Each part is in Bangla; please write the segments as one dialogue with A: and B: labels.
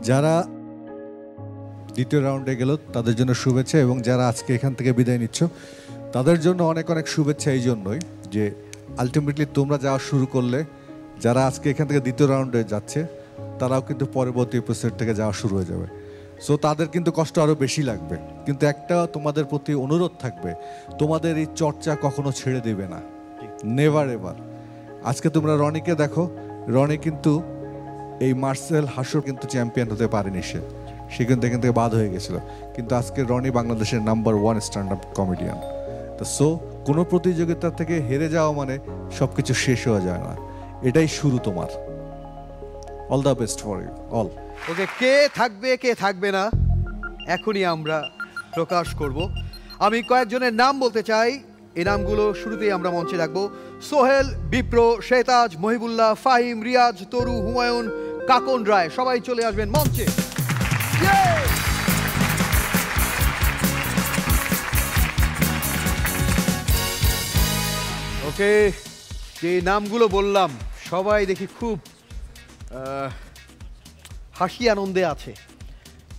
A: যারা দ্বিতীয় রাউন্ডে গেল তাদের জন্য শুভেচ্ছা, এবং যারা আজকে এখান থেকে বিদায় নিচ্ছ তাদের জন্য অনেক অনেক শুভেচ্ছা এই জন্যই যে আলটিমেটলি তোমরা যাওয়া শুরু করলে, যারা আজকে এখান থেকে দ্বিতীয় রাউন্ডে যাচ্ছে তারাও কিন্তু পরবর্তী এপিসোড থেকে যাওয়া শুরু হয়ে যাবে। সো তাদের কিন্তু কষ্ট আরও বেশি লাগবে, কিন্তু একটা তোমাদের প্রতি অনুরোধ থাকবে, তোমাদের এই চর্চা কখনো ছেড়ে দেবে না, নেভার এভার। আজকে তোমরা রনিকে দেখো, রনি কিন্তু এই মার্সেল হাসর কিন্তু চ্যাম্পিয়ন হতে পারেনি, সে কিন্তু এখান থেকে বাদ হয়ে গেছিল, কিন্তু আজকে রনি বাংলাদেশের নাম্বার 1 স্ট্যান্ড আপ কমেডিয়ান। তো সো কোনো প্রতিযোগিতা থেকে হেরে যাওয়া মানে সবকিছু শেষ হয়ে যায় না, এটাই শুরু তোমার। All the best for you all.
B: Okay, কে থাকবে কে থাকবে না এখনই আমরা প্রকাশ করব। আমি কয়েকজনের নাম বলতে চাই, এই নামগুলো শুরুতেই আমরা মঞ্চে রাখবো। সোহেল, বিপ্র, শেতাজ, মহিবুল্লাহ, ফাহিম, রিয়াজ, তরু, হুমায়ুন, কাকন রায়, সবাই চলে আসবেন মঞ্চে। ওকে, যে নামগুলো বললাম সবাই দেখি খুব হাসি আনন্দে আছে,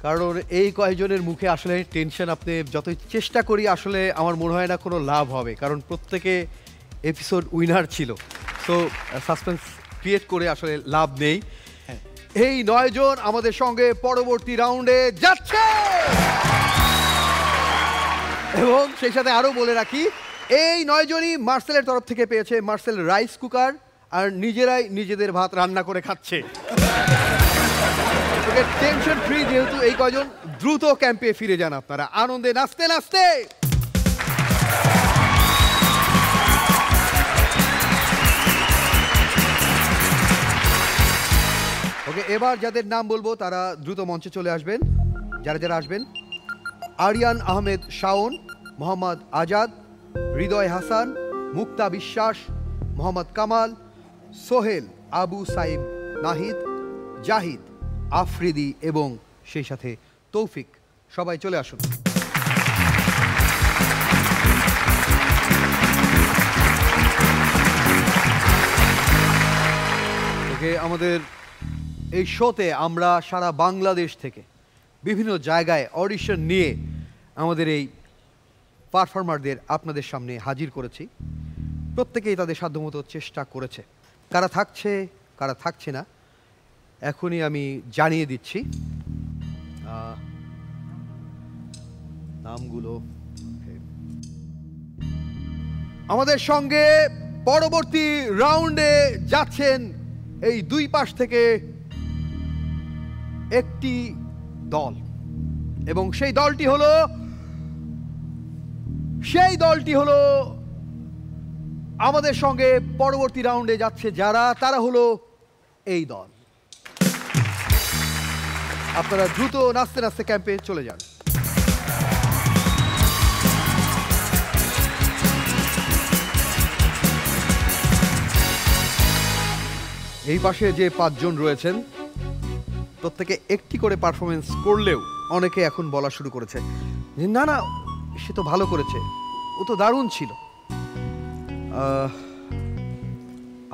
B: কারণ এই কয়েকজনের মুখে আসলে টেনশন। আপনি যতই চেষ্টা করি আসলে আমার মনে হয় না কোনো লাভ হবে, কারণ প্রত্যেকে এপিসোড উইনার ছিল। সো সাসপেন্স ক্রিয়েট করে আসলে লাভ নেই। এই 9 জন আমাদের সঙ্গে পরবর্তী রাউন্ডে যাচ্ছে, এবং সেই সাথে আরও বলে রাখি এই 9 জনই মার্সেলের তরফ থেকে পেয়েছে মার্সেল রাইস কুকার, আর নিজেরাই নিজেদের ভাত রান্না করে খাচ্ছে। টেনশন ফ্রি যেহেতু এই কয়জন, দ্রুত ক্যাম্পে ফিরে যান আপনারা আনন্দে নাচতে নাচতে। ওকে, এবার যাদের নাম বলবো তারা দ্রুত মঞ্চে চলে আসবেন। যারা যারা আসবেন: আরিয়ান আহমেদ শাওন, মোহাম্মদ আজাদ, হৃদয় হাসান, মুক্তা বিশ্বাস, মোহাম্মদ কামাল, সোহেল, আবু সাইব নাহিদ, জাহিদ, আফ্রিদি এবং সেই সাথে তৌফিক, সবাই চলে আসুন। ওকে, আমাদের এই শোতে আমরা সারা বাংলাদেশ থেকে বিভিন্ন জায়গায় অডিশন নিয়ে আমাদের এই পারফর্মারদের আপনাদের সামনে হাজির করেছি। প্রত্যেকেই তাদের সাধ্যমতো চেষ্টা করেছে। কারা থাকছে কারা থাকছে না এখনই আমি জানিয়ে দিচ্ছি নামগুলো। আমাদের সঙ্গে পরবর্তী রাউন্ডে যাচ্ছেন এই দুই পাশ থেকে একটি দল, এবং সেই দলটি হলো আমাদের সঙ্গে পরবর্তী রাউন্ডে যাচ্ছে যারা, তারা হলো এই দল। আপনারা দ্রুত নাচতে নাচতে ক্যাম্পে চলে যান। এই পাশে যে 5 জন রয়েছেন প্রত্যেকে একটি করে পারফরমেন্স করলেও অনেকে এখন বলা শুরু করেছে যে না না, সে তো ভালো করেছে, ও তো দারুণ ছিল।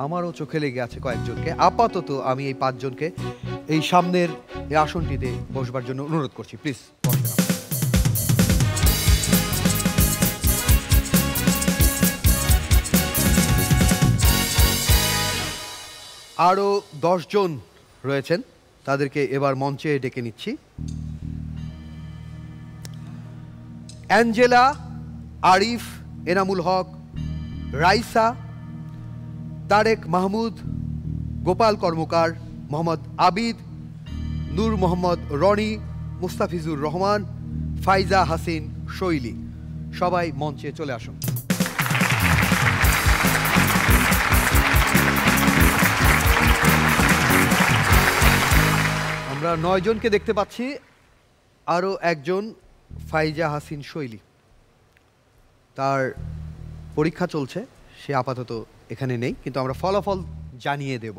B: আমারও চোখে লেগে আছে কয়েকজনকে। আপাতত আমি এই 5 জনকে এই সামনের এই আসনটিতে বসবার জন্য অনুরোধ করছি, প্লিজ বসেন। আরও 10 জন রয়েছেন, তাদেরকে এবার মঞ্চে ডেকে নিচ্ছি। অ্যাঞ্জেলা, আরিফ, এনামুল হক, রাইসা, তারেক মাহমুদ, গোপাল কর্মকার, মোহাম্মদ আবিদ, নূর মোহাম্মদ রনি, মুস্তাফিজুর রহমান, ফাইজা হাসিন, শৈলী, সবাই মঞ্চে চলে আসুন। আমরা 9 জনকে দেখতে পাচ্ছি, আরও একজন ফাইজা হাসিন শৈলী, তার পরীক্ষা চলছে, সে আপাতত এখানে নেই, কিন্তু আমরা ফলাফল জানিয়ে দেব।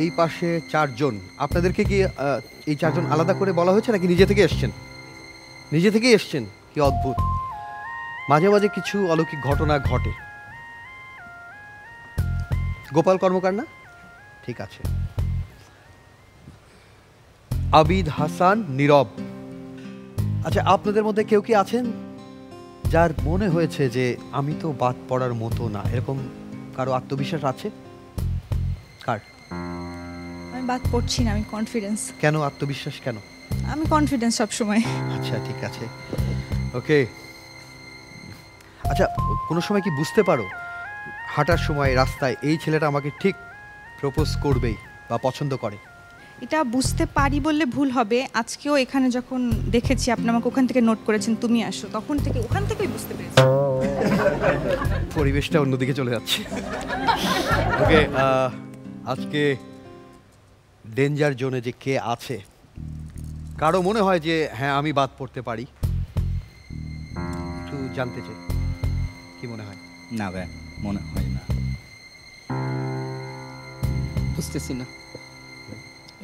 B: এই পাশে 4 জন, আপনাদেরকে কি এই 4 জন আলাদা করে বলা হয়েছে নাকি নিজে থেকে এসছেন? নিজে থেকেই এসছেন, কি অদ্ভুত। মাঝে মাঝে কিছু অলৌকিক ঘটনা ঘটে। গোপাল কর্মকার না? ঠিক আছে। আবিদ হাসান, নীরব। আচ্ছা, আপনাদের মধ্যে কেউ কি আছেন যার মনে হয়েছে যে আমি তো বাদ পড়ার মতো না, এরকম কারো আত্মবিশ্বাস আছে? কার?
C: আমি বাদ পড়ছি না, আমি কনফিডেন্স।
B: কেন আত্মবিশ্বাস কেন?
C: আমি কনফিডেন্স সবসময়।
B: আচ্ছা, ঠিক আছে, ওকে। আচ্ছা, কোনো সময় কি বুঝতে পারো হাঁটার সময় রাস্তায় এই ছেলেটা আমাকে ঠিক প্রপোজ করবেই বা পছন্দ করে?
C: এটা বুঝতে পারি বললে ভুল হবে। আজকেও এখানে যখন দেখেছি আপনি আমাকে ওখান থেকে নোট করেছেন তুমি আসো, তখন থেকে ওখান থেকেই বুঝতে পেরেছি।
B: পরিবেশটা অন্যদিকে চলে যাচ্ছে। ওকে, আজকে ডেঞ্জার জোনে যে কে আছে, কারো মনে হয় যে হ্যাঁ আমি বাদ পড়তে পারি? একটু জানতে চাই, কি মনে হয়?
D: না ভাই, মনে হয় না।
E: বুঝতেছি না।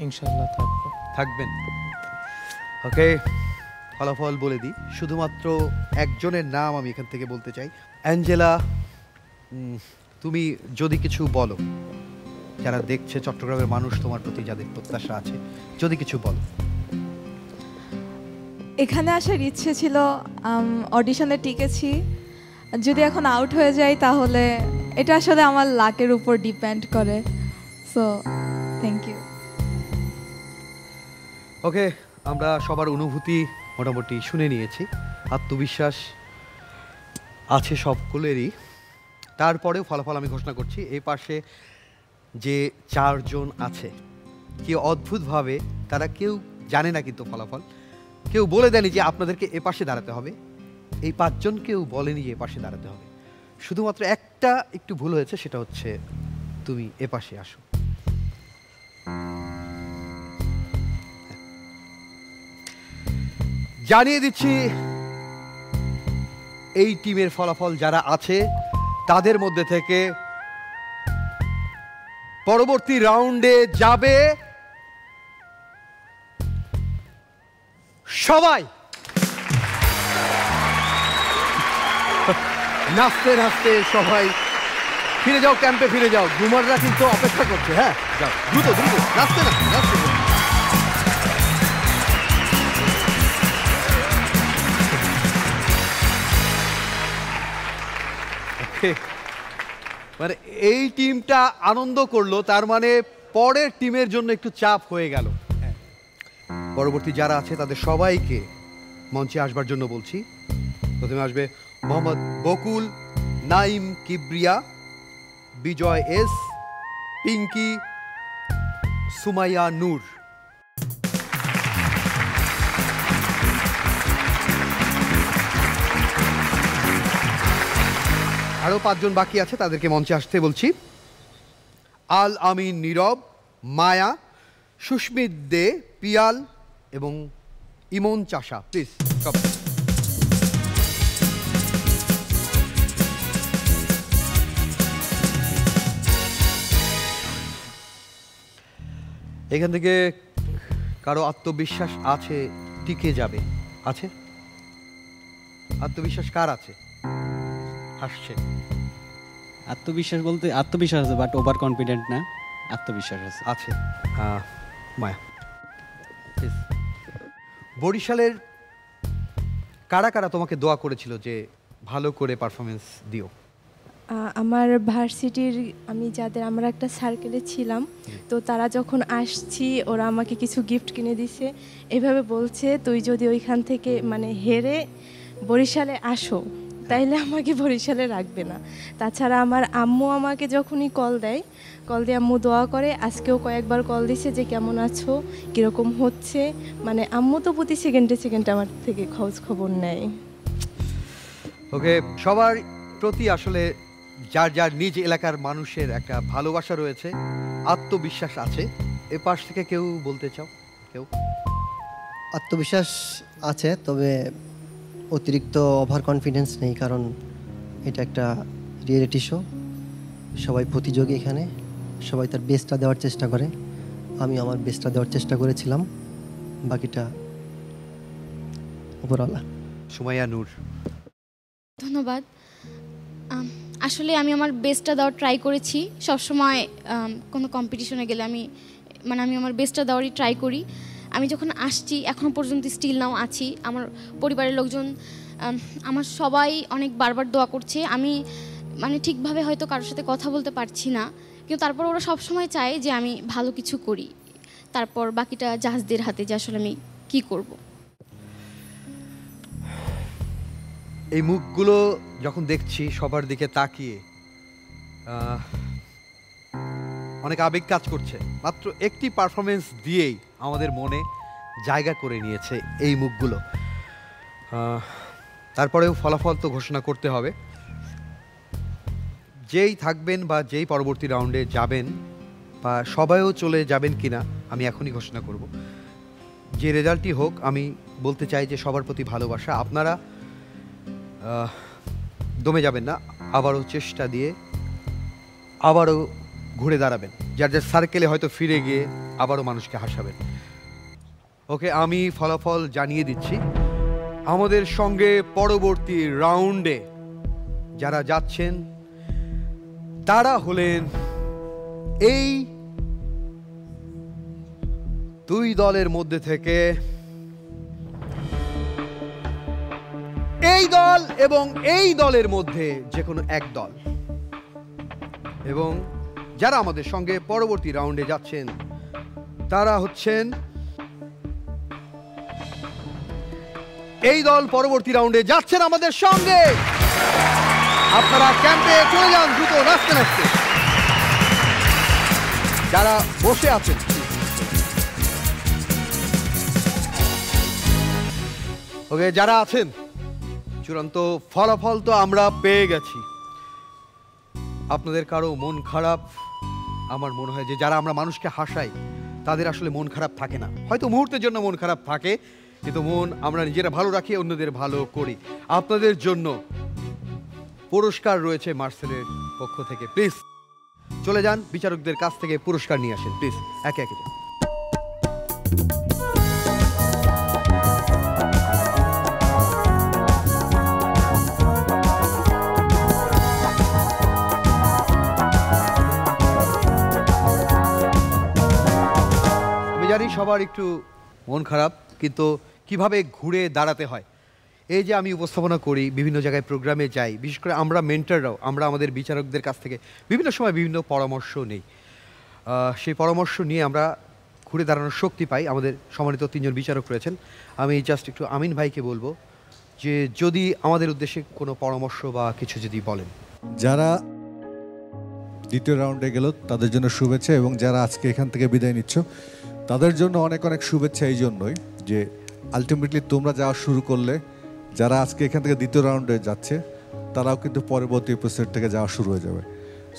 E: ইনশাআল্লাহ থাকবো।
B: থাকবেন? ওকে, ফলাফল বলে দিই। শুধুমাত্র একজনের নাম আমি এখান থেকে বলতে চাই। অ্যাঞ্জেলা, তুমি যদি কিছু বলো, যারা দেখছে, চট্টগ্রামের মানুষ তোমার প্রতি যাদের প্রত্যাশা আছে, যদি কিছু বলো।
F: এখানে আসার ইচ্ছে ছিল, অডিশনে টিকেছি। যদি এখন আউট হয়ে যাই তাহলে এটা আসলে আমার লাকের উপর ডিপেন্ড করে। So thank you.
B: ওকে, আমরা সবার অনুভূতি মোটামুটি শুনে নিয়েছি। আত্মবিশ্বাস আছে সবগুলোরই। তারপরেও ফলাফল আমি ঘোষণা করছি। এই পাশে যে চারজন আছে, কি অদ্ভুতভাবে তারা কেউ জানে না কিন্তু ফলাফল, কেউ বলে দেয়নি যে আপনাদেরকে এ পাশে দাঁড়াতে হবে। এই পাঁচজন কেউ বলেনি যে এ পাশে দাঁড়াতে হবে। শুধুমাত্র একটা একটু ভুল হয়েছে, সেটা হচ্ছে তুমি এ পাশে আসো। জানিয়ে দিচ্ছি এই টিমের ফলাফল যারা আছে তাদের মধ্যে থেকে পরবর্তী রাউন্ডে যাবে সবাই। নাচতে নাচতে সবাই ফিরে যাও, ক্যাম্পে ফিরে যাও। ঘুমাররা কিন্তু অপেক্ষা করছে। হ্যাঁ, যাও দ্রুত দ্রুত, নাচতে না নাচতে। মানে এই টিমটা আনন্দ করলো, তার মানে পরের টিমের জন্য একটু চাপ হয়ে গেল। পরবর্তী যারা আছে তাদের সবাইকে মঞ্চে আসবার জন্য বলছি। প্রথমে আসবে মোহাম্মদ বকুল, নাইম কিবরিয়া, বিজয় এস, পিঙ্কি, সুমাইয়া নূর। আরও পাঁচজন বাকি আছে, তাদেরকে মঞ্চে আসতে বলছি। আল আমিন নীরব, মায়া, সুস্মিত দে, পিয়াল এবং ইমন চাষা। প্লিজ সব। এখান থেকে কারো আত্মবিশ্বাস আছে টিকে যাবে? আছে? আত্মবিশ্বাস কার আছে? হাসছে।
D: আত্মবিশ্বাস বলতে আত্মবিশ্বাস আছে, বাট ওভার কনফিডেন্ট না, আত্মবিশ্বাস আছে।
B: আছে। মায়া, প্লিজ। বরিশালের কারা কারা তোমাকে দোয়া করেছিল যে ভালো করে পারফরমেন্স দিও?
G: আমার ভার্সিটির আমরা একটা সার্কেলে ছিলাম, তো তারা যখন আসছি ওরা আমাকে কিছু গিফট কিনে দিছে। এভাবে বলছে তুই যদি ওইখান থেকে মানে হেরে বরিশালে আসো তাইলে আমাকে বরিশালে রাখবে না। তাছাড়া আমার আম্মু আমাকে যখনই কল দিয়ে আম্মু দোয়া করে। আজকেও কয়েকবার কল দিছে যে কেমন আছো, কীরকম হচ্ছে। মানে আম্মু তো প্রতি সেকেন্ডে আমার থেকে খোঁজ খবর নেয়।
B: ওকে, সবার প্রতি আসলে যার যার নিজ এলাকার মানুষের একটা ভালোবাসা রয়েছে, আত্মবিশ্বাস আছে। এ পাশ থেকে কেউ বলতে চাও? কেউ?
H: আত্মবিশ্বাস আছে, তবে অতিরিক্ত ওভার কনফিডেন্স নেই, কারণ এটা একটা রিয়েলিটি শো। সবাই প্রতিযোগী, এখানে সবাই তার বেস্টটা দেওয়ার চেষ্টা করে। আমি আমার বেস্টটা দেওয়ার চেষ্টা করেছিলাম, বাকিটা উপরওয়ালা।
B: সুমাইয়া নূর।
I: ধন্যবাদ। আসলে আমি আমার বেস্টটা দেওয়ার ট্রাই করেছি সবসময়। কোনো কম্পিটিশনে গেলে আমি আমার বেস্টটা দেওয়ারই ট্রাই করি। আমি যখন আসছি এখনও পর্যন্ত স্টিল নাও আছি। আমার পরিবারের লোকজন আমার সবাই অনেক বারবার দোয়া করছে। আমি ঠিকভাবে হয়তো কারোর সাথে কথা বলতে পারছি না, কিন্তু তারপর ওরা সবসময় চায় যে আমি ভালো কিছু করি। তারপর বাকিটা জাহাজদের হাতে, যে আসলে আমি কী করব।
B: এই মুখগুলো যখন দেখছি সবার দিকে তাকিয়ে অনেক আবেগ কাজ করছে। মাত্র একটি পারফরমেন্স দিয়েই আমাদের মনে জায়গা করে নিয়েছে এই মুখগুলো। তারপরেও ফলাফল তো ঘোষণা করতে হবে। যেই থাকবেন বা যেই পরবর্তী রাউন্ডে যাবেন বা সবাইও চলে যাবেন কিনা আমি এখনই ঘোষণা করব। যে রেজাল্টই হোক, আমি বলতে চাই যে সবার প্রতি ভালোবাসা। আপনারা দমে যাবেন না, আবারও চেষ্টা দিয়ে আবারও ঘুরে দাঁড়াবেন, যার যার সার্কেলে হয়তো ফিরে গিয়ে আবারও মানুষকে হাসাবেন। ওকে, আমি ফলাফল জানিয়ে দিচ্ছি। আমাদের সঙ্গে পরবর্তী রাউন্ডে যারা যাচ্ছেন তারা হলেন এই দুই দলের মধ্যে থেকে এই দল এবং এই দলের মধ্যে যে কোনো এক দল। এবং যারা আমাদের সঙ্গে পরবর্তী রাউন্ডে যাচ্ছেন তারা হচ্ছেন এই দল। পরবর্তী রাউন্ডে যাচ্ছেন আমাদের সঙ্গে। আপনারা ক্যাম্পে চলে যান দ্রুত নাচতে নাচতে। যারা বসে আছেন ওকে, যারা আছেন, চূড়ান্ত ফলাফল তো আমরা পেয়ে গেছি। আপনাদের কারো মন খারাপ? আমার মনে হয় যে যারা আমরা মানুষকে হাসাই তাদের আসলে মন খারাপ থাকে না। হয়তো মুহূর্তের জন্য মন খারাপ থাকে, কিন্তু মন আমরা নিজেরা ভালো রাখি, অন্যদের ভালো করি। আপনাদের জন্য পুরস্কার রয়েছে মার্সেলের পক্ষ থেকে। প্লিজ চলে যান, বিচারকদের কাছ থেকে পুরস্কার নিয়ে আসেন। প্লিজ একে একে যান। আমি জানি সবার একটু মন খারাপ, কিন্তু কিভাবে ঘুরে দাঁড়াতে হয় এই যে আমি উপস্থাপনা করি, বিভিন্ন জায়গায় প্রোগ্রামে যাই, বিশেষ করে আমরা মেন্টররাও আমরা আমাদের বিচারকদের কাছ থেকে বিভিন্ন সময় বিভিন্ন পরামর্শ নেই। সেই পরামর্শ নিয়ে আমরা ঘুরে দাঁড়ানোর শক্তি পাই। আমাদের সম্মানিত তিনজন বিচারক রয়েছেন। আমি জাস্ট একটু আমিন ভাইকে বলবো যে যদি আমাদের উদ্দেশ্যে কোনো পরামর্শ বা কিছু যদি বলেন।
A: যারা দ্বিতীয় রাউন্ডে গেল তাদের জন্য শুভেচ্ছা, এবং যারা আজকে এখান থেকে বিদায় নিচ্ছ তাদের জন্য অনেক অনেক শুভেচ্ছা। এই জন্যই যে আলটিমেটলি তোমরা যাওয়া শুরু করলে, যারা আজকে এখান থেকে দ্বিতীয় রাউন্ডে যাচ্ছে তারাও কিন্তু পরবর্তী এপিসোড থেকে যাওয়া শুরু হয়ে যাবে।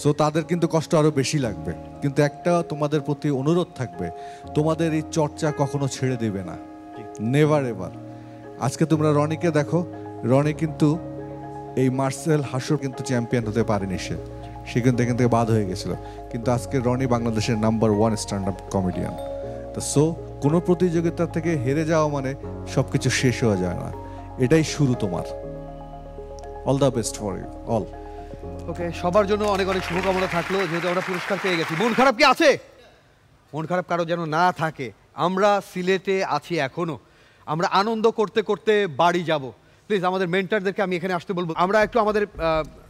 A: সো তাদের কিন্তু কষ্ট আরও বেশি লাগবে, কিন্তু একটা তোমাদের প্রতি অনুরোধ থাকবে, তোমাদের এই চর্চা কখনো ছেড়ে দেবে না, নেভার এভার। আজকে তোমরা রনিকে দেখো, রনি কিন্তু এই মার্সেল হাসর কিন্তু চ্যাম্পিয়ন হতে পারেনি, সে কিন্তু এখান থেকে বাদ হয়ে গেছিল, কিন্তু আজকে রনি বাংলাদেশের নাম্বার 1 স্ট্যান্ড আপ কমেডিয়ান। তো সো কোনো প্রতিযোগিতা থেকে হেরে যাওয়া মানে সব কিছু শেষ হয়ে যায় না, এটাই শুরু তোমার। All the best for you all.
B: Okay, সবার জন্য অনেক অনেক শুভকামনা থাকলো। যেহেতু আমরা পুরস্কার পেয়ে গেছি, মন খারাপ কি আছে? মন খারাপ কারো যেন না থাকে। আমরা সিলেটে আছি এখনো, আমরা আনন্দ করতে করতে বাড়ি যাব। প্লিজ আমাদের মেন্টরদেরকে আমি এখানে আসতে বলবো। আমরা একটু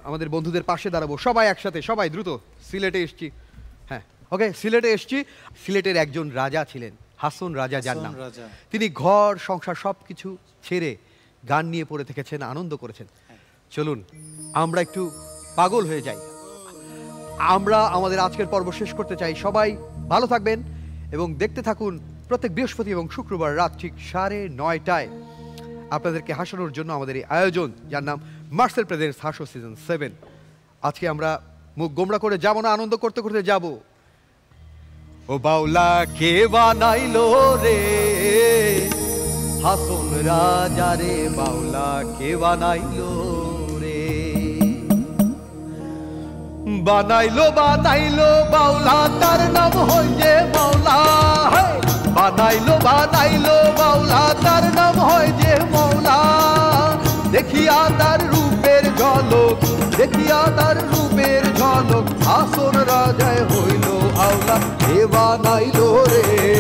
B: আমাদের বন্ধুদের পাশে দাঁড়াবো, সবাই একসাথে। সবাই দ্রুত, সিলেটে এসছি। হ্যাঁ, ওকে, সিলেটে এসছি। সিলেটের একজন রাজা ছিলেন, হাসন রাজা যার নাম। তিনি ঘর সংসার সব কিছু ছেড়ে গান নিয়ে পড়ে থেকেছেন, আনন্দ করেছেন। চলুন আমরা একটু পাগল হয়ে যাই। আমরা আমাদের আজকের পর্ব শেষ করতে চাই। সবাই ভালো থাকবেন এবং দেখতে থাকুন প্রত্যেক বৃহস্পতি এবং শুক্রবার রাত ঠিক 9:30টায় আপনাদেরকে হাসানোর জন্য আমাদের এই আয়োজন, যার নাম মার্সেল প্রেজেন্টস হাসো সিজন 7। আজকে আমরা মুখ গোমড়া করে যাব না, আনন্দ করতে করতে যাব। ও বাউলা কে বানাইলো রে হাসন রাজা রে, বাউলা কে বানাইলো রে, বানাইলো বানাইলো বাউলা তার নাম হয় যে মৌলা। বানাইলো বানাইলো বাউলা তার নাম হয় যে মৌলা। দেখিয়া তার রূপের ঝলক, দেখিয়া তার কে বানাইলো রে